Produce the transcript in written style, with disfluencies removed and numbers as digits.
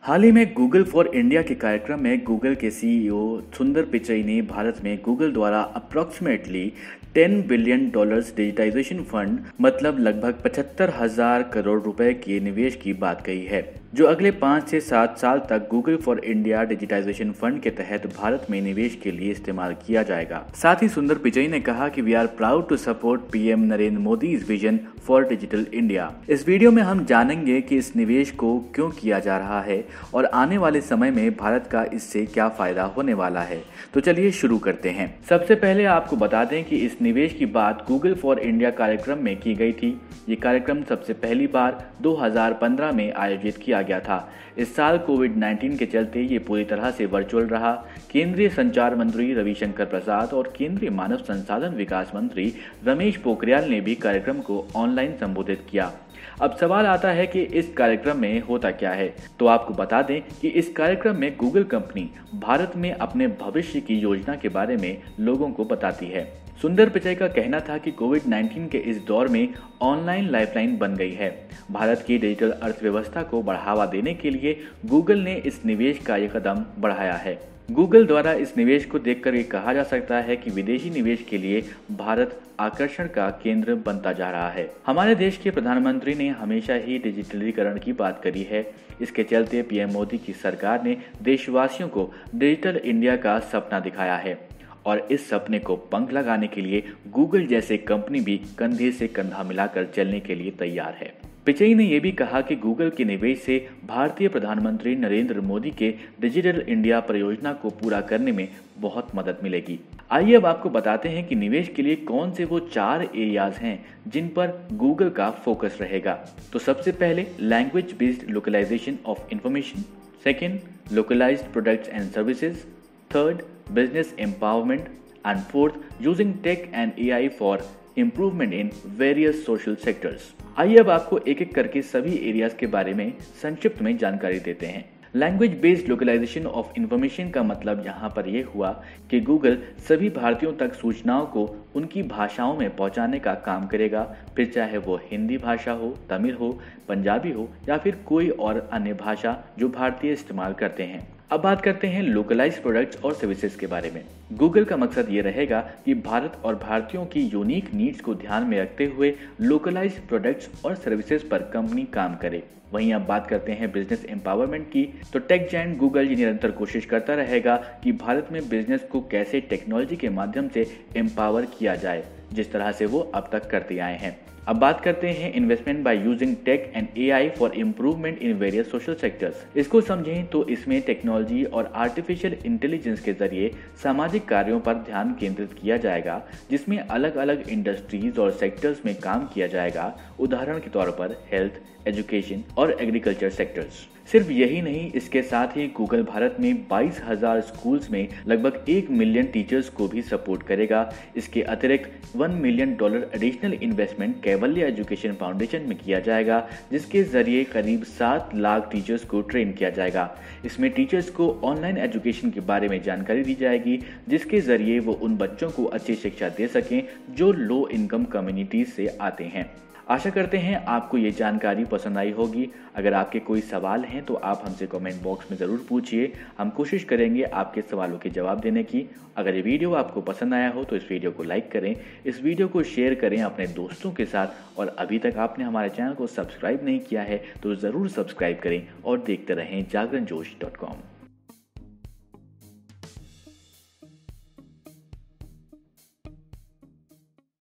हाल ही में Google for India के कार्यक्रम में गूगल के सीईओ सुंदर पिचई ने भारत में गूगल द्वारा अप्रॉक्सीमेटली $10 बिलियन डिजिटाइजेशन फंड मतलब लगभग 75,000 करोड़ रुपए के निवेश की बात कही है, जो अगले 5 से 7 साल तक Google for India digitisation fund के तहत भारत में निवेश के लिए इस्तेमाल किया जाएगा। साथ ही सुंदर पिचई ने कहा कि we are proud to support PM Narendra Modi vision for digital India. इस वीडियो में हम जानेंगे कि इस निवेश को क्यों किया जा रहा है और आने वाले समय में भारत का इससे क्या फायदा होने वाला है। तो चलिए शुरू करते हैं। सबसे पहले आपको बता दें कि इस निवेश की बात गूगल फॉर इंडिया कार्यक्रम में की गई थी। ये कार्यक्रम सबसे पहली बार 2015 में आयोजित किया गया था। इस साल कोविड-19 के चलते ये पूरी तरह से वर्चुअल रहा। केंद्रीय संचार मंत्री रविशंकर प्रसाद और केंद्रीय मानव संसाधन विकास मंत्री रमेश पोखरियाल ने भी कार्यक्रम को ऑनलाइन संबोधित किया। अब सवाल आता है कि इस कार्यक्रम में होता क्या है। तो आपको बता दें कि इस कार्यक्रम में गूगल कंपनी भारत में अपने भविष्य की योजना के बारे में लोगों को बताती है। सुंदर पिचई का कहना था कि कोविड-19 के इस दौर में ऑनलाइन लाइफलाइन बन गई है। भारत की डिजिटल अर्थव्यवस्था को बढ़ावा देने के लिए गूगल ने इस निवेश का यह कदम बढ़ाया है। गूगल द्वारा इस निवेश को देखकर ये कहा जा सकता है कि विदेशी निवेश के लिए भारत आकर्षण का केंद्र बनता जा रहा है। हमारे देश के प्रधानमंत्री ने हमेशा ही डिजिटलीकरण की बात करी है। इसके चलते पीएम मोदी की सरकार ने देशवासियों को डिजिटल इंडिया का सपना दिखाया है और इस सपने को पंख लगाने के लिए गूगल जैसे कंपनी भी कंधे से कंधा मिलाकर चलने के लिए तैयार है। पिचई ने यह भी कहा कि गूगल के निवेश से भारतीय प्रधानमंत्री नरेंद्र मोदी के डिजिटल इंडिया परियोजना को पूरा करने में बहुत मदद मिलेगी। आइए अब आपको बताते हैं कि निवेश के लिए कौन से वो 4 एरियाज हैं जिन पर गूगल का फोकस रहेगा। तो सबसे पहले language based localisation of information, second localised products and services, third business empowerment, and fourth using tech and AI for improvement in various social sectors। आइए अब आपको एक एक करके सभी एरियाज के बारे में संक्षिप्त में जानकारी देते हैं। Language based localisation of information का मतलब यहाँ पर यह हुआ कि गूगल सभी भारतीयों तक सूचनाओं को उनकी भाषाओं में पहुँचाने का काम करेगा, फिर चाहे वो हिंदी भाषा हो, तमिल हो, पंजाबी हो या फिर कोई और अन्य भाषा जो भारतीय इस्तेमाल करते हैं। अब बात करते हैं लोकलाइज्ड प्रोडक्ट्स और सर्विसेज के बारे में। गूगल का मकसद ये रहेगा कि भारत और भारतीयों की यूनिक नीड्स को ध्यान में रखते हुए लोकलाइज्ड प्रोडक्ट्स और सर्विसेज पर कंपनी काम करे। वहीं अब बात करते हैं बिजनेस एम्पावरमेंट की, तो टेक जायंट गूगल ये निरंतर कोशिश करता रहेगा कि भारत में बिजनेस को कैसे टेक्नोलॉजी के माध्यम से एम्पावर किया जाए, जिस तरह से वो अब तक करते आए हैं। अब बात करते हैं investment by using tech and AI for improvement in various social sectors. इसको समझें तो इसमें टेक्नोलॉजी और आर्टिफिशियल इंटेलिजेंस के जरिए सामाजिक कार्यों पर ध्यान केंद्रित किया जाएगा, जिसमें अलग अलग इंडस्ट्रीज और सेक्टर्स में काम किया जाएगा। उदाहरण के तौर पर हेल्थ, एजुकेशन और एग्रीकल्चर सेक्टर्स। सिर्फ यही नहीं, इसके साथ ही गूगल भारत में 22,000 स्कूल्स में लगभग 1 मिलियन टीचर्स को भी सपोर्ट करेगा। इसके अतिरिक्त $1 मिलियन एडिशनल इन्वेस्टमेंट कैवल्य एजुकेशन फाउंडेशन में किया जाएगा, जिसके जरिए करीब 7 लाख टीचर्स को ट्रेन किया जाएगा। इसमें टीचर्स को ऑनलाइन एजुकेशन के बारे में जानकारी दी जाएगी, जिसके जरिए वो उन बच्चों को अच्छी शिक्षा दे सकें जो लो इनकम कम्युनिटीज से आते हैं। आशा करते हैं आपको ये जानकारी पसंद आई होगी। अगर आपके कोई सवाल हैं तो आप हमसे कमेंट बॉक्स में ज़रूर पूछिए। हम कोशिश करेंगे आपके सवालों के जवाब देने की। अगर ये वीडियो आपको पसंद आया हो तो इस वीडियो को लाइक करें, इस वीडियो को शेयर करें अपने दोस्तों के साथ, और अभी तक आपने हमारे चैनल को सब्सक्राइब नहीं किया है तो ज़रूर सब्सक्राइब करें और देखते रहें जागरणजोश.com।